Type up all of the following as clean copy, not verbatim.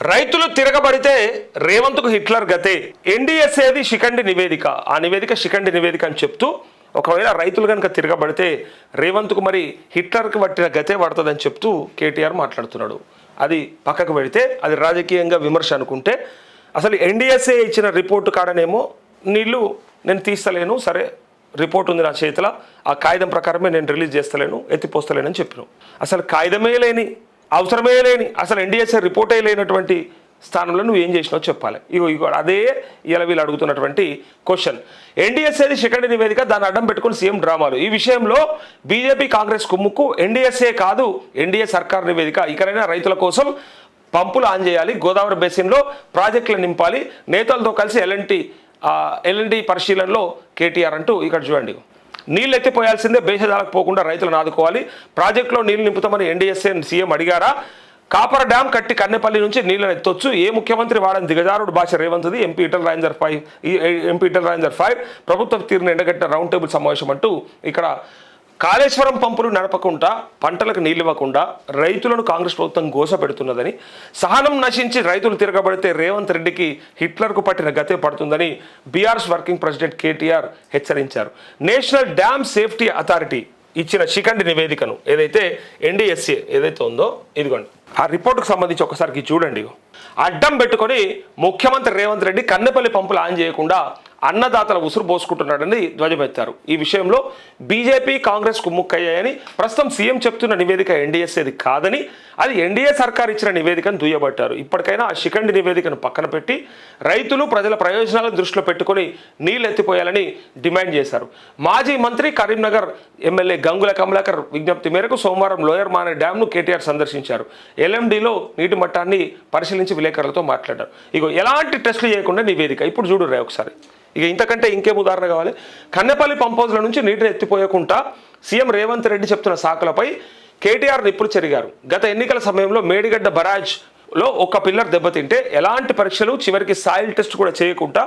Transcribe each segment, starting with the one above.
రైతులు తిరగబడితే రేవంత్కు హిట్లర్ గతే. ఎన్డీఎస్ఏది శిఖండి నివేదిక, ఆ నివేదిక శిఖండి నివేదిక అని చెప్తూ ఒకవేళ రైతులు కనుక తిరగబడితే రేవంత్కు మరి హిట్లర్కి పట్టిన గతే పడుతుందని చెప్తూ కేటీఆర్ మాట్లాడుతున్నాడు. అది పక్కకు పెడితే అది రాజకీయంగా విమర్శ అనుకుంటే, అసలు ఎన్డీఎస్ఏ ఇచ్చిన రిపోర్టు కాడనేమో నీళ్ళు నేను తీస్తలేను, సరే రిపోర్ట్ ఉంది నా చేతిలో, ఆ కాగితం ప్రకారమే నేను రిలీజ్ చేస్తలేను, ఎత్తిపోస్తలేనని చెప్పినాం. అసలు కాగితమే లేని, అవసరమే లేని, అసలు ఎన్డీఎస్ఏ రిపోర్టే లేనటువంటి స్థానంలో నువ్వు ఏం చేసినావు చెప్పాలి. ఇగో అదే ఇలా వీళ్ళు అడుగుతున్నటువంటి క్వశ్చన్. ఎన్డీఎస్ఏది శిఖండి నివేదిక, దాన్ని అడ్డం పెట్టుకుని సీఎం డ్రామాలు. ఈ విషయంలో బీజేపీ కాంగ్రెస్ కుమ్ముకు ఎన్డీఎస్ఏ కాదు ఎన్డీఏ సర్కార్ నివేదిక. ఇకనైనా రైతుల కోసం పంపులు ఆన్ చేయాలి, గోదావరి బేసిన్లో ప్రాజెక్టులు నింపాలి, నేతలతో కలిసి ఎల్ఎన్టీ పరిశీలనలో కేటీఆర్ అంటూ ఇక్కడ చూడండి. నీళ్ళు ఎత్తిపోయాల్సిందే, భేషజాలకు పోకుండా రైతులను ఆదుకోవాలి, ప్రాజెక్టులో నీళ్లు నింపుతామని ఎన్డీఎస్ఏ సీఎం అడిగారా? కాపర్ డ్యాం కట్టి కన్నెపల్లి నుంచి నీళ్ళని ఎత్తొచ్చు, ఏ ముఖ్యమంత్రి వాడని దిగజారుడు భాష రేవంత్ది. ఎంపీ ఈటెల రాజేందర్ 5 ప్రభుత్వ తీరును ఎండగట్టిన రౌండ్ టేబుల్ సమావేశం అంటూ ఇక్కడ కాళేశ్వరం పంపులు నడపకుండా, పంటలకు నీళ్ళు ఇవ్వకుండా రైతులను కాంగ్రెస్ ప్రభుత్వం గోస పెడుతున్నదని, సహనం నశించి రైతులు తిరగబడితే రేవంత్ రెడ్డికి హిట్లర్కు పట్టిన గతే పడుతుందని బీఆర్ఎస్ వర్కింగ్ ప్రెసిడెంట్ కేటీఆర్ హెచ్చరించారు. నేషనల్ డ్యామ్ సేఫ్టీ అథారిటీ ఇచ్చిన శిఖండి నివేదికను ఏదైతే ఎన్డీఎస్ఏ ఏదైతే ఉందో, ఇదిగోండి ఆ రిపోర్టుకు సంబంధించి ఒకసారికి చూడండి. అడ్డం పెట్టుకొని ముఖ్యమంత్రి రేవంత్ రెడ్డి కన్నెపల్లి పంపులు ఆన్ చేయకుండా అన్నదాతల ఉసురు పోసుకుంటున్నాడని ధ్వజమెత్తారు. ఈ విషయంలో బీజేపీ కాంగ్రెస్ కుమ్ముక్కయ్యాయని, ప్రస్తుతం సీఎం చెప్తున్న నివేదిక ఎన్డీఎస్ఏది కాదని, అది ఎన్డీఏ సర్కార్ ఇచ్చిన నివేదికను దుయ్యబట్టారు. ఇప్పటికైనా ఆ శిఖండి నివేదికను పక్కన పెట్టి రైతులు ప్రజల ప్రయోజనాలను దృష్టిలో పెట్టుకుని నీళ్లు ఎత్తిపోయాలని డిమాండ్ చేశారు. మాజీ మంత్రి కరీంనగర్ ఎమ్మెల్యే గంగుల కమలాకర్ విజ్ఞప్తి మేరకు సోమవారం లోయర్ మానే డ్యాంను కేటీఆర్ సందర్శించారు. ఎల్ఎండిలో నీటి మట్టాన్ని పరిశీలించి విలేకరులతో మాట్లాడారు. ఇగో ఎలాంటి టెస్టులు చేయకుండా నివేదిక. ఇప్పుడు చూడు రే ఒకసారి, ఇక ఇంతకంటే ఇంకేం ఉదాహరణ కావాలి? కన్నెపల్లి పంపోజుల నుంచి నీటిని ఎత్తిపోయకుండా సీఎం రేవంత్ రెడ్డి చెప్తున్న సాకులపై కేటీఆర్ నిప్పులు చెరిగారు. గత ఎన్నికల సమయంలో మేడిగడ్డ బరాజ్లో ఒక పిల్లర్ దెబ్బతింటే ఎలాంటి పరీక్షలు, చివరికి సాయిల్ టెస్ట్ కూడా చేయకుండా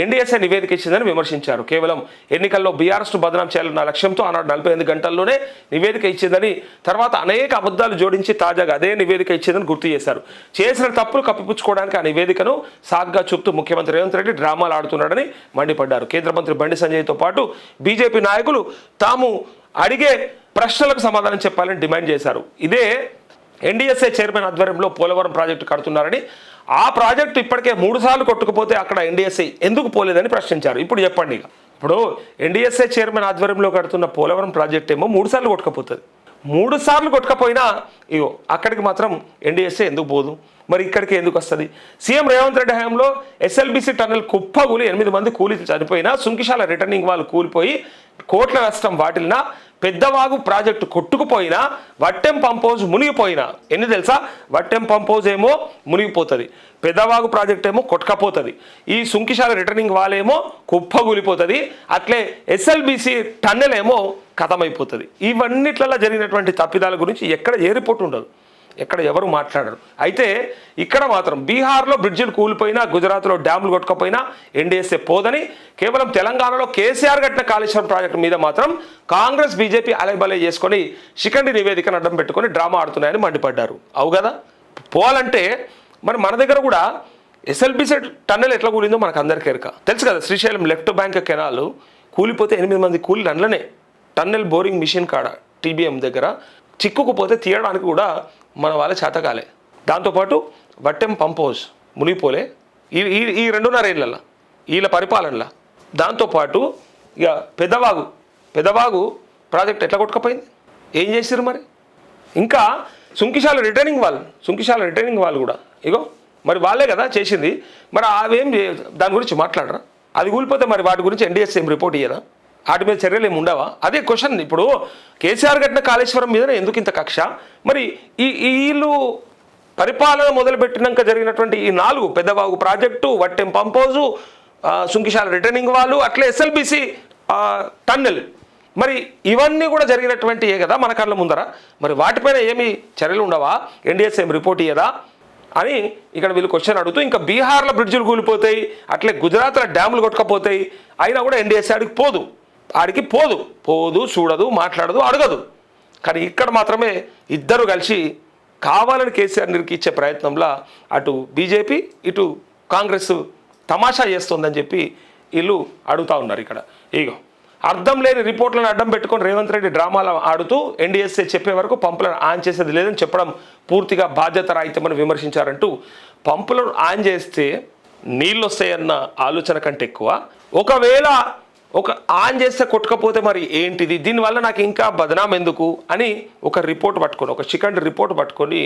ఎన్డీఎస్ఏ నివేదిక ఇచ్చిందని విమర్శించారు. కేవలం ఎన్నికల్లో బీఆర్ఎస్ను బదనాం చేయాలన్న లక్ష్యంతో ఆనాడు 48 గంటల్లోనే నివేదిక ఇచ్చిందని, తర్వాత అనేక అబద్ధాలు జోడించి తాజాగా అదే నివేదిక ఇచ్చిందని గుర్తు చేశారు. చేసిన తప్పులు కప్పిపుచ్చుకోవడానికి ఆ నివేదికను సాగ్గా చూపుతూ ముఖ్యమంత్రి రేవంత్ రెడ్డి డ్రామాలు ఆడుతున్నాడని మండిపడ్డారు. కేంద్ర మంత్రి బండి సంజయ్తో పాటు బీజేపీ నాయకులు తాము అడిగే ప్రశ్నలకు సమాధానం చెప్పాలని డిమాండ్ చేశారు. ఇదే ఎన్డీఎస్ఏ చైర్మన్ ఆధ్వర్యంలో పోలవరం ప్రాజెక్టు కడుతున్నారని, ఆ ప్రాజెక్టు ఇప్పటికే 3 సార్లు కొట్టుకుపోతే అక్కడ ఎన్డీఎస్ఏ ఎందుకు పోలేదని ప్రశ్నించారు. ఇప్పుడు చెప్పండి, ఇప్పుడు ఎన్డీఎస్ఏ చైర్మన్ ఆధ్వర్యంలో కడుతున్న పోలవరం ప్రాజెక్ట్ ఏమో 3 సార్లు కొట్టుకపోతుంది. 3 సార్లు కొట్టుకపోయినా ఇగో అక్కడికి మాత్రం ఎన్డీఎస్ఏ ఎందుకు పోదు, మరి ఇక్కడికి ఎందుకు వస్తుంది? సీఎం రేవంత్ రెడ్డి హయాంలో ఎస్ఎల్బీసీ టన్నెల్ కుప్పగూలి 8 మంది కూలీలు చనిపోయినా, సుంకిశాల రిటర్నింగ్ వాళ్ళు కూలిపోయి కోట్ల నష్టం వాటిల్నా, పెద్దవాగు ప్రాజెక్టు కొట్టుకుపోయినా, వట్టెం పంపోజ్ మునిగిపోయినా, ఎన్ని తెలుసా? వట్టెం పంపోజ్ ఏమో మునిగిపోతుంది, పెద్దవాగు ప్రాజెక్ట్ ఏమో కొట్టుకపోతుంది, ఈ సుంకిశాల రిటర్నింగ్ వాళ్ళేమో కుప్పగూలిపోతుంది, అట్లే ఎస్ఎల్బీసీ టన్నెల్ ఏమో ఖతమైపోతుంది. ఇవన్నిట్లలో జరిగినటువంటి తప్పిదాల గురించి ఎక్కడ ఏ రిపోర్ట్ ఉండదు, ఎక్కడ ఎవరు మాట్లాడరు. అయితే ఇక్కడ మాత్రం బీహార్లో బ్రిడ్జిలు కూలిపోయినా, గుజరాత్లో డ్యాములు కొట్టుకపోయినా ఎన్డీఎస్ఏ పోదని, కేవలం తెలంగాణలో కేసీఆర్ కట్టిన కాళేశ్వరం ప్రాజెక్టు మీద మాత్రం కాంగ్రెస్ బీజేపీ అలైబలై చేసుకొని శిఖండి నివేదికను అడ్డం పెట్టుకొని డ్రామా ఆడుతున్నాయని మండిపడ్డారు. అవు కదా, పోవాలంటే మరి మన దగ్గర కూడా ఎస్ఎల్బీసీ టన్నెల్ ఎట్లా కూలిందో మనకు అందరికీ ఎరక తెలుసు కదా. శ్రీశైలం లెఫ్ట్ బ్యాంక్ కెనాల్ కూలిపోతే 8 మంది కూలీలు అందులోనే టన్నెల్ బోరింగ్ మిషన్ కాడ టీబీఎం దగ్గర చిక్కుకుపోతే తీయడానికి కూడా మన వాళ్ళ చేతకాలే. దాంతోపాటు వట్టెం పంపోజ్ మునిగిపోలే ఈ 2.5 ఏళ్ళ వీళ్ళ పరిపాలనలో. దాంతోపాటు ఇక పెద్దవాగు ప్రాజెక్ట్ ఎట్లా కొట్టుకపోయింది, ఏం చేసారు మరి? ఇంకా సుంకిశాల రిటర్నింగ్ వాళ్ళు కూడా ఇగో మరి వాళ్ళే కదా చేసింది. మరి అవేం దాని గురించి మాట్లాడరా? అది కూలిపోతే మరి వాటి గురించి ఎన్డీఎస్ఏ ఏం రిపోర్ట్ ఇయ్యదా? వాటి మీద చర్యలు ఏమి ఉండవా? అదే క్వశ్చన్. ఇప్పుడు కేసీఆర్ కట్టిన కాళేశ్వరం మీద ఎందుకు ఇంత కక్ష? మరి వీళ్ళు పరిపాలన మొదలుపెట్టినాక జరిగినటువంటి ఈ 4 పెద్దవాగు ప్రాజెక్టు, వట్టెం పంపోజు, సుంకిశాల రిటర్నింగ్ వాళ్ళు, అట్లే ఎస్ఎల్బీసీ టన్నెల్, మరి ఇవన్నీ కూడా జరిగినటువంటివే కదా మన కళ్ళ ముందర. మరి వాటిపైన ఏమి చర్యలు ఉండవా? ఎన్డీఎస్ఏ ఏం రిపోర్ట్ ఇయ్యదా అని ఇక్కడ వీళ్ళు క్వశ్చన్ అడుగుతూ, ఇంకా బీహార్లో బ్రిడ్జిలు కూలిపోతాయి, అట్లే గుజరాత్లో డ్యాములు కొట్టుకపోతాయి, అయినా కూడా ఎన్డీఎస్ఏ ఆడికి పోదు, చూడదు, మాట్లాడదు, అడగదు. కానీ ఇక్కడ మాత్రమే ఇద్దరు కలిసి కావాలని కేసీఆర్ నిరికిచ్చే ప్రయత్నంలో అటు బీజేపీ ఇటు కాంగ్రెస్ తమాషా చేస్తుందని చెప్పి వీళ్ళు అడుగుతూ ఉన్నారు. ఇక్కడ ఇగో అర్థం లేని రిపోర్ట్లను అడ్డం పెట్టుకొని రేవంత్ రెడ్డి డ్రామాలు ఆడుతూ ఎన్డీఎస్ఏ చెప్పే వరకు పంపులను ఆన్ చేసేది లేదని చెప్పడం పూర్తిగా బాధ్యత రాహిత్యమని విమర్శించారంటూ పంపులను ఆన్ చేస్తే నీళ్ళు వస్తాయన్న ఆలోచన కంటే ఎక్కువ ఒకవేళ ఆన్ చేస్తే కొట్టకపోతే మరి ఏంటిది, దీనివల్ల నాకు ఇంకా బదనాం ఎందుకు అని ఒక రిపోర్ట్ పట్టుకొని ఒక చికెన్ రిపోర్ట్ పట్టుకొని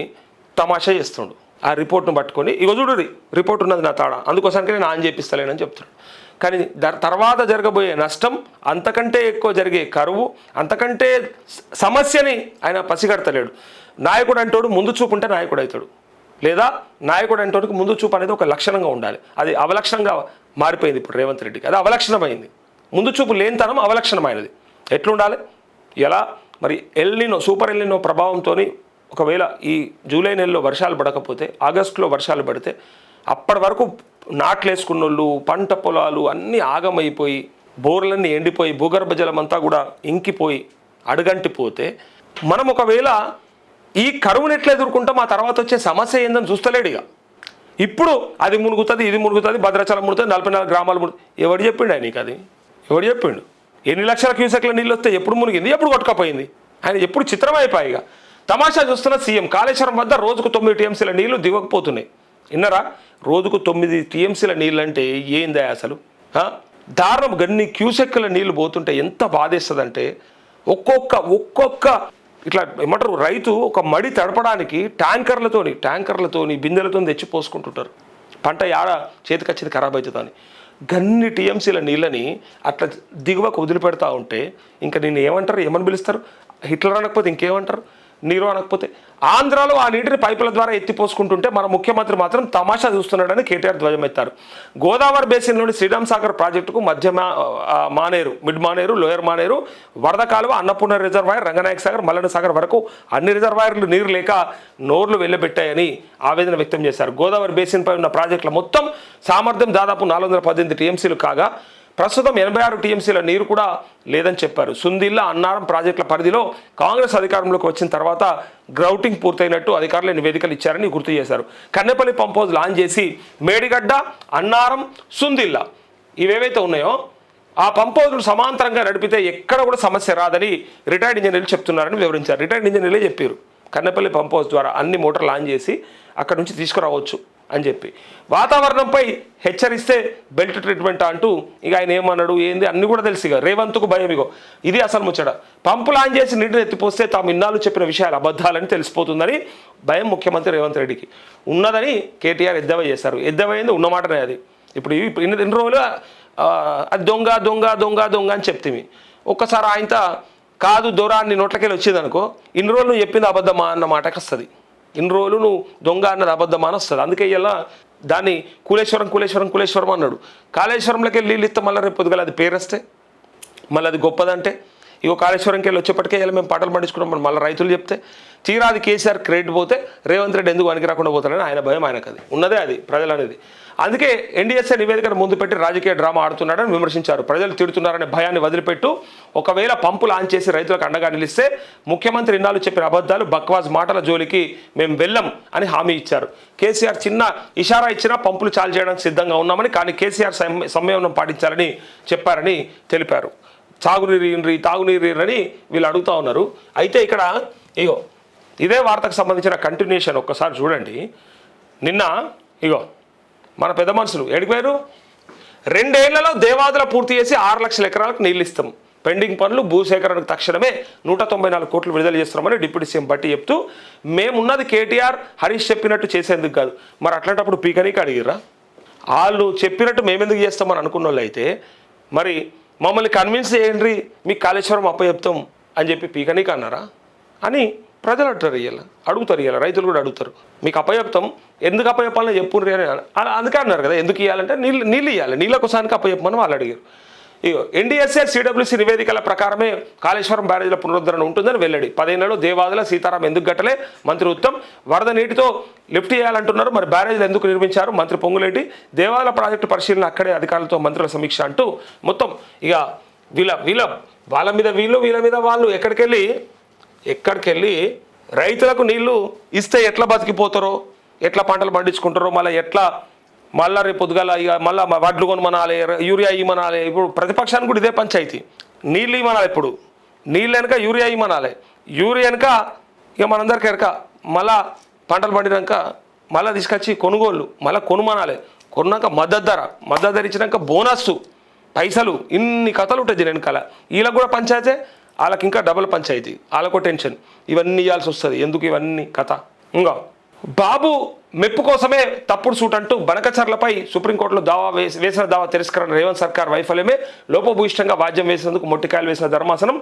తమాషా చేస్తుండు. ఆ రిపోర్ట్ను పట్టుకొని ఇగో చూడు రిపోర్ట్ ఉన్నది నా తాడ, అందుకోసానికి నేను ఆన్ చేపిస్తలేనని చెప్తున్నాడు. కానీ తర్వాత జరగబోయే నష్టం, అంతకంటే ఎక్కువ జరిగే కరువు, అంతకంటే సమస్యని ఆయన పసిగడతలేడు. నాయకుడు అంటోడు ముందు చూపు ఉంటే నాయకుడు అవుతాడు, లేదా నాయకుడు అంటోడికి ముందు చూపు అనేది ఒక లక్షణంగా ఉండాలి. అది అవలక్షణంగా మారిపోయింది ఇప్పుడు రేవంత్ రెడ్డికి, అది అవలక్షణమైంది. ముందు చూపు లేనితనం అవలక్షణమైనది. ఎట్లుండాలి ఎలా మరి ఎల్నినో సూపర్ ఎల్నినో ప్రభావంతో ఒకవేళ ఈ జూలై నెలలో వర్షాలు పడకపోతే ఆగస్టులో వర్షాలు పడితే అప్పటి వరకు నాట్లేసుకున్నోళ్ళు పంట పొలాలు అన్నీ ఆగమైపోయి బోర్లన్నీ ఎండిపోయి భూగర్భ జలం అంతా కూడా ఇంకిపోయి అడుగంటిపోతే మనం ఒకవేళ ఈ కరువును ఎట్లా ఎదుర్కొంటాం, ఆ తర్వాత వచ్చే సమస్య ఏందని చూస్తలేడు. ఇక ఇప్పుడు అది మునుగుతుంది ఇది మునుగుతుంది భద్రాచలం మునుగుతుంది 44 గ్రామాలు మునుగుతుంది. ఎవడు చెప్పిండు ఆయన నీకు? అది ఎవడు చెప్పిండు? ఎన్ని లక్షల క్యూసెక్ల నీళ్ళు వస్తే ఎప్పుడు మునిగింది ఎప్పుడు కొట్టుకపోయింది ఆయన ఎప్పుడు చిత్రమైపోయి. ఇక తమాషా చూస్తున్న సీఎం కాళేశ్వరం వద్ద రోజుకు 9 టీఎంసీల నీళ్లు దిగకపోతున్నాయి. విన్నరా? రోజుకు 9 టీఎంసీల నీళ్ళు అంటే ఏందా అసలు? దారుణం. గన్ని క్యూసెక్ల నీళ్లు పోతుంటే ఎంత బాధేస్తుందంటే ఒక్కొక్క ఇట్లా ఏమంటారు రైతు ఒక మడి తడపడానికి ట్యాంకర్లతోని బిందెలతో తెచ్చి పోసుకుంటుంటారు. పంట యాడ చేతికొచ్చేది ఖరాబ్ అవుతుందని గన్ని టీఎంసీల నీళ్ళని అట్లా దిగువకు వదిలిపెడతా ఉంటే ఇంకా నేను ఏమంటారు, ఏమని పిలుస్తారు? హిట్లర్ అనకపోతే ఇంకేమంటారు? నీరు అనకపోతే ఆంధ్రాలో ఆ నీటిని పైపుల ద్వారా ఎత్తిపోసుకుంటుంటే మన ముఖ్యమంత్రి మాత్రం తమాషా చూస్తున్నాడని కేటీఆర్ ధ్వజమెత్తారు. గోదావరి బేసిన్లోని శ్రీరామ్ సాగర్ ప్రాజెక్టుకు మధ్య మానేరు, మిడ్ మానేరు, లోయర్ మానేరు, వరద కాలువ, అన్నపూర్ణ రిజర్వాయర్, రంగనాయక సాగర్, మల్లన సాగర్ వరకు అన్ని రిజర్వాయర్లు నీరు లేక నోర్లు వెళ్ళబెట్టాయని ఆవేదన వ్యక్తం చేశారు. గోదావరి బేసిన్పై ఉన్న ప్రాజెక్టుల మొత్తం సామర్థ్యం దాదాపు 418 టీఎంసీలు కాగా ప్రస్తుతం 86 టీఎంసీల నీరు కూడా లేదని చెప్పారు. సుందిల్ల, అన్నారం ప్రాజెక్టుల పరిధిలో కాంగ్రెస్ అధికారంలోకి వచ్చిన తర్వాత గ్రౌటింగ్ పూర్తయినట్టు అధికారులు నివేదికలు ఇచ్చారని గుర్తు చేశారు. కన్నెపల్లి పంప్ హౌస్ లాంచ్ చేసి మేడిగడ్డ, అన్నారం, సుందిల్ల ఇవేవైతే ఉన్నాయో ఆ పంప్ హౌస్లు సమాంతరంగా నడిపితే ఎక్కడ కూడా సమస్య రాదని రిటైర్డ్ ఇంజనీర్లు చెప్తున్నారని వివరించారు. రిటైర్డ్ ఇంజనీర్లే చెప్పారు కన్నెపల్లి పంప్ హౌస్ ద్వారా అన్ని మోటార్లు లాంచ్ చేసి అక్కడ నుంచి తీసుకురావచ్చు అని చెప్పి. వాతావరణంపై హెచ్చరిస్తే బెల్ట్ ట్రీట్మెంట్ అంటూ ఇక ఆయన ఏమన్నాడు ఏంది అన్నీ కూడా తెలుసు. ఇక రేవంత్కు భయం. ఇగో ఇది అసలు ముచ్చట. పంపు లాంచ్ చేసి నీటిని ఎత్తిపోస్తే తాము ఇన్నాళ్ళు చెప్పిన విషయాలు అబద్ధాలని తెలిసిపోతుందని భయం ముఖ్యమంత్రి రేవంత్ రెడ్డికి ఉన్నదని కేటీఆర్ ఎద్దవ చేశారు. ఎద్దవైంది ఉన్నమాటనే అది. ఇప్పుడు ఇన్ని రోజులు అది దొంగ దొంగ దొంగ దొంగ అని చెప్తే ఒక్కసారి ఆయనతో కాదు దొరాన్ని నోట్లకెళ్ళి వచ్చింది అనుకో, ఇన్ని రోజులు నువ్వు చెప్పింది అబద్ధమా అన్న మాటకి వస్తుంది. ఇన్ని రోజులు నువ్వు దొంగ అన్నది అబద్ధమా అని వస్తుంది. అందుకే ఇలా దాన్ని కులేశ్వరం అన్నాడు. కాళేశ్వరంలోకి వెళ్ళి నీళ్ళు ఇస్తే మళ్ళీ రేపు పొద్దుగల అది పేరు వస్తే మళ్ళీ అది గొప్పదంటే ఇగో కాళేశ్వరంకి వెళ్ళి వచ్చేప్పటికే ఇలా మేము పాటలు పండించుకున్నాం మళ్ళీ రైతులు చెప్తే తీరా అది కేసీఆర్ క్రెడిట్ పోతే రేవంత్ రెడ్డి ఎందుకు వనికి రాకుండా పోతాడని ఆయన భయం ఆయనకు. అది ఉన్నదే అది ప్రజలు అనేది. అందుకే ఎన్డీఎస్ఏ నివేదికను ముందు పెట్టి రాజకీయ డ్రామా ఆడుతున్నాడని విమర్శించారు. ప్రజలు తిడుతున్నారనే భయాన్ని వదిలిపెట్టు, ఒకవేళ పంపు లాంచ్ చేసి రైతులకు అండగా నిలిస్తే ముఖ్యమంత్రి ఇన్నాళ్ళు చెప్పిన అబద్ధాలు బక్వాస్ మాటల జోలికి మేము వెళ్ళం అని హామీ ఇచ్చారు. కేసీఆర్ చిన్న ఇషారా ఇచ్చినా పంపులు చాలు చేయడానికి సిద్ధంగా ఉన్నామని, కానీ కేసీఆర్ సంయమనం పాటించాలని చెప్పారని తెలిపారు. తాగునీరు అని వీళ్ళు అడుగుతూ ఉన్నారు. అయితే ఇక్కడ ఇగో ఇదే వార్తకు సంబంధించిన కంటిన్యూషన్ ఒక్కసారి చూడండి. నిన్న ఇగో మన పెద్ద మనుషులు ఎడిపోయారు. 2 ఏళ్లలో దేవాదుల పూర్తి చేసి 6 లక్షల ఎకరాలకు నీళ్ళు ఇస్తాం, పెండింగ్ పనులు భూసేకరణకు తక్షణమే 194 కోట్లు విడుదల చేస్తున్నామని డిప్యూటీ సీఎం బట్టి చెప్తూ, మేమున్నది కేటీఆర్ హరీష్ చెప్పినట్టు చేసేందుకు కాదు. మరి అట్లాంటప్పుడు పీకనీకి అడిగిర్రా? వాళ్ళు చెప్పినట్టు మేమెందుకు చేస్తామని అనుకున్న వాళ్ళు అయితే మరి మమ్మల్ని కన్విన్స్ చేయండి మీకు కాళేశ్వరం అప్పచెప్తాం అని చెప్పి పీకనీకి అన్నారా అని ప్రజలు అంటారు. అడుగుతారు, రైతులు కూడా అడుగుతారు. మీకు అప్పచెప్తాం, ఎందుకు అప్పచెప్పాలని చెప్పుర్రి అని అందుకే అన్నారు కదా. ఎందుకు ఇవ్వాలంటే నీళ్ళు ఇవ్వాలి, నీళ్ళ కోసానికి అప్పచెప్పమని వాళ్ళు అడిగారు. ఇగో ఎన్డీఎస్ఏ సిడబ్ల్యూసీ నివేదికల ప్రకారమే కాళేశ్వరం బ్యారేజ్ల పునరుద్ధరణ ఉంటుందని వెల్లడి. 10 ఏళ్లలో దేవాదుల సీతారాం ఎందుకు గట్టలే? మంత్రి ఉత్తమ్. వరద నీటితో లిఫ్ట్ చేయాలంటున్నారు, మరి బ్యారేజ్లు ఎందుకు నిర్మించారు? మంత్రి పొంగులేటి. దేవాదుల ప్రాజెక్టు పరిశీలన అక్కడే అధికారులతో మంత్రుల సమీక్ష అంటూ మొత్తం ఇక వాళ్ళ మీద వీళ్ళ మీద వాళ్ళు ఎక్కడికెళ్ళి రైతులకు నీళ్లు ఇస్తే ఎట్లా బతికిపోతారో, ఎట్లా పంటలు పండించుకుంటారో, మళ్ళీ రేపు పొద్దుగాల ఇక మళ్ళీ వడ్లు కొనమనాలి, యూరియా ఇవ్వమనాలి. ఇప్పుడు ప్రతిపక్షానికి కూడా ఇదే పంచాయతీ. నీళ్ళు ఇవ్వమనాలి, ఇప్పుడు నీళ్ళు వెనక యూరియా ఇవ్వమనాలి, యూరియా వెనక ఇక మనందరికీ ఎరక మళ్ళా పంటలు పండినాక మళ్ళీ తీసుకొచ్చి కొనుగోళ్ళు మళ్ళీ కొనుమనాలి, కొన్నాక మద్దతు ధర ఇచ్చినాక బోనస్ పైసలు, ఇన్ని కథలు ఉంటుంది దీని వెనకాల. వీళ్ళకి కూడా పంచాయతీ, వాళ్ళకి ఇంకా డబుల్ పంచాయతీ, వాళ్ళకో టెన్షన్. ఇవన్నీ ఇవ్వాల్సి వస్తుంది. ఎందుకు ఇవన్నీ కథ? ఇంకా బాబు మెప్పు కోసమే తప్పుడు సూట్ అంటూ బనకచర్లపై సుప్రీంకోర్టులో వేసిన దావా తిరస్కరణ. రేవంత్ సర్కార్ వైఫల్యమే లోపభూయిష్టంగా వాద్యం వేసినందుకు మొట్టికాయలు వేసిన ధర్మాసనం.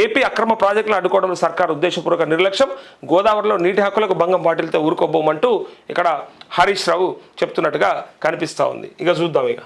ఏపీ అక్రమ ప్రాజెక్టులు అడ్డుకోవడంలో సర్కార్ ఉద్దేశపూర్వక నిర్లక్ష్యం. గోదావరిలో నీటి హక్కులకు భంగం వాటిల్తే ఊరుకోబోమంటూ ఇక్కడ హరీష్ రావు చెప్తున్నట్టుగా కనిపిస్తూ ఉంది. ఇక చూద్దాం ఇక